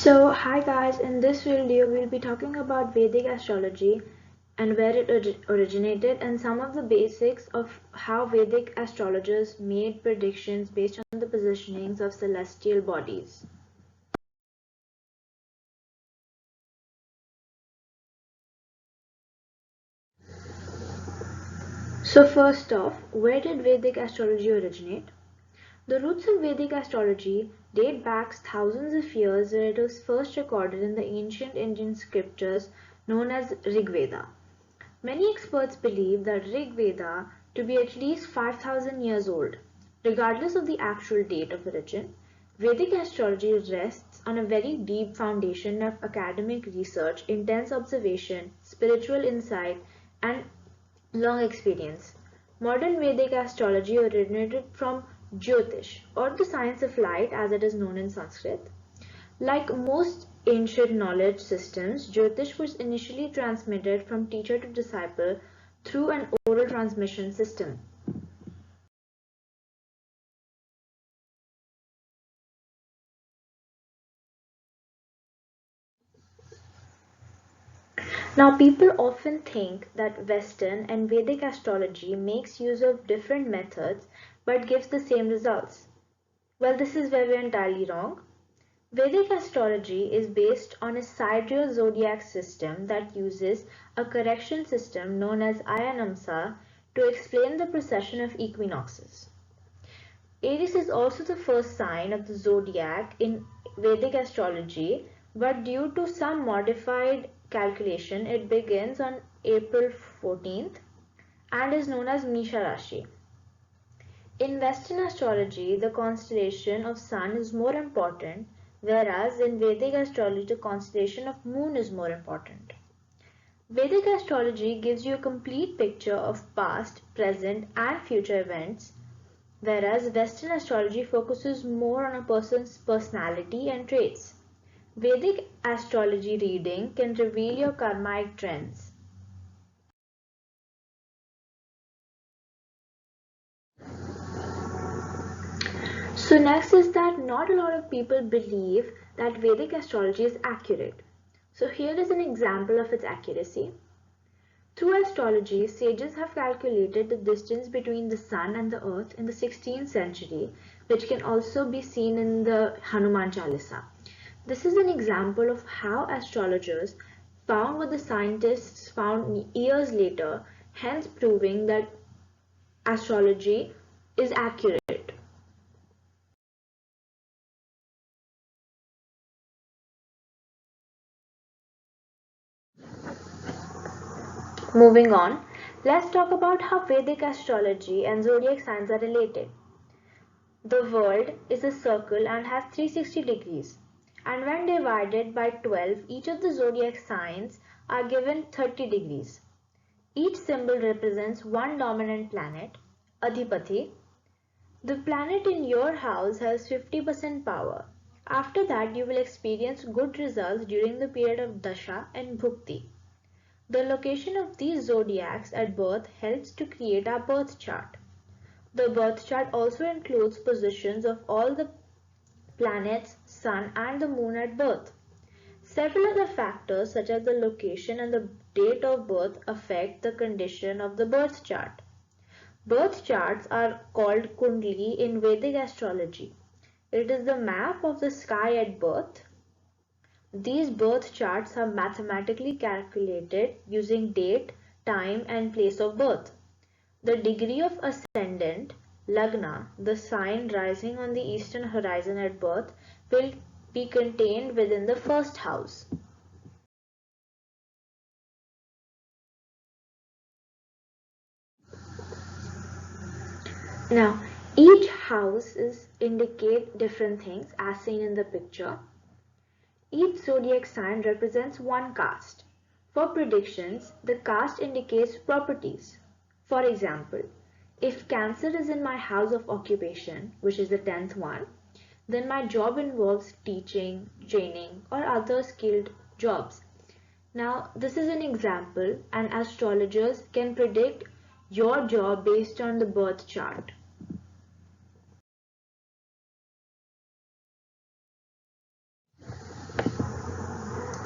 Hi guys, in this video we'll be talking about Vedic astrology and where it originated and some of the basics of how Vedic astrologers made predictions based on the positionings of celestial bodies. So first off, where did Vedic astrology originate? The roots of Vedic astrology date back thousands of years where it was first recorded in the ancient Indian scriptures known as Rig Veda. Many experts believe that Rig Veda to be at least 5,000 years old. Regardless of the actual date of origin, Vedic astrology rests on a very deep foundation of academic research, intense observation, spiritual insight, and long experience. Modern Vedic astrology originated from Jyotish, or the science of light as it is known in Sanskrit. Like most ancient knowledge systems, Jyotish was initially transmitted from teacher to disciple through an oral transmission system. Now, people often think that Western and Vedic astrology makes use of different methods but gives the same results. Well, this is where we're entirely wrong. Vedic astrology is based on a sidereal zodiac system that uses a correction system known as Ayanamsa to explain the precession of equinoxes. Aries is also the first sign of the zodiac in Vedic astrology, but due to some modified calculation, it begins on April 14th and is known as Misha Rashi. In Western astrology, the constellation of Sun is more important, whereas in Vedic astrology, the constellation of Moon is more important. Vedic astrology gives you a complete picture of past, present, and future events, whereas Western astrology focuses more on a person's personality and traits. Vedic astrology reading can reveal your karmic trends. So next is that not a lot of people believe that Vedic astrology is accurate. So here is an example of its accuracy. Through astrology, sages have calculated the distance between the sun and the earth in the 16th century, which can also be seen in the Hanuman Chalisa. This is an example of how astrologers found what the scientists found years later, hence proving that astrology is accurate. Moving on, let's talk about how Vedic astrology and zodiac signs are related. The world is a circle and has 360 degrees, and when divided by 12, each of the zodiac signs are given 30 degrees. Each symbol represents one dominant planet, Adhipati. The planet in your house has 50% power. After that, you will experience good results during the period of Dasha and Bhukti. The location of these zodiacs at birth helps to create our birth chart. The birth chart also includes positions of all the planets, sun and the moon at birth. Several other factors such as the location and the date of birth affect the condition of the birth chart. Birth charts are called Kundli in Vedic astrology. It is the map of the sky at birth. These birth charts are mathematically calculated using date, time and place of birth. The degree of ascendant, Lagna, the sign rising on the eastern horizon at birth, will be contained within the first house. Now, each houses indicate different things as seen in the picture. Each zodiac sign represents one caste. For predictions, the caste indicates properties. For example, if Cancer is in my house of occupation, which is the 10th one, then my job involves teaching, training, or other skilled jobs. Now, this is an example, and astrologers can predict your job based on the birth chart.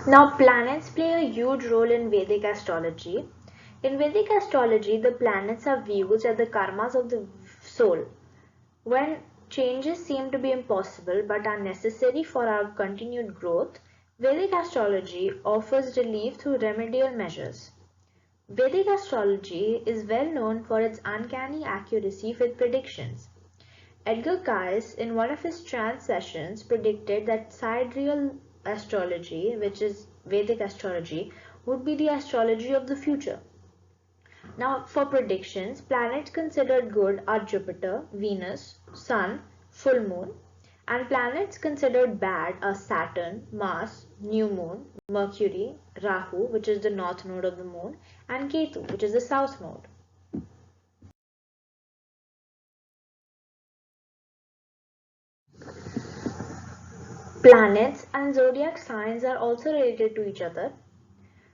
Now, planets play a huge role in Vedic astrology. In Vedic astrology, the planets are viewed as the karmas of the soul. When changes seem to be impossible but are necessary for our continued growth, Vedic astrology offers relief through remedial measures. Vedic astrology is well known for its uncanny accuracy with predictions. Edgar Cayce, in one of his trance sessions, predicted that sidereal astrology, which is Vedic astrology, would be the astrology of the future. Now, for predictions, planets considered good are Jupiter, Venus, Sun, full moon, and planets considered bad are Saturn, Mars, new moon, Mercury, Rahu, which is the north node of the moon, and Ketu, which is the south node. Planets and zodiac signs are also related to each other.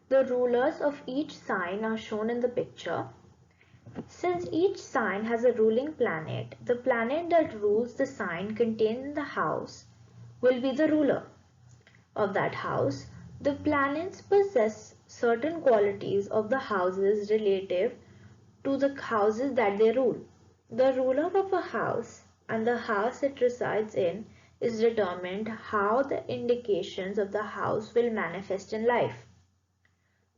The rulers of each sign are shown in the picture. Since each sign has a ruling planet, the planet that rules the sign contained in the house will be the ruler of that house. The planets possess certain qualities of the houses relative to the houses that they rule. The ruler of a house and the house it resides in is determined how the indications of the house will manifest in life.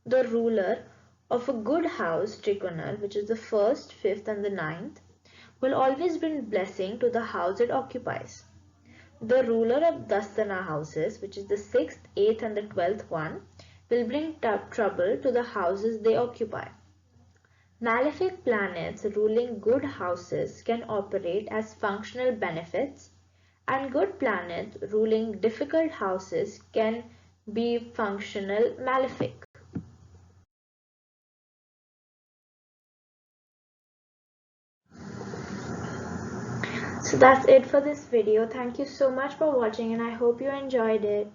The ruler of a good house trigonal, which is the first, fifth and the ninth, will always bring blessing to the house it occupies. The ruler of Dastana houses, which is the sixth, eighth and the 12th one, will bring trouble to the houses they occupy. Malefic planets ruling good houses can operate as functional benefits, and good planets ruling difficult houses can be functional malefic. So that's it for this video. Thank you so much for watching and I hope you enjoyed it.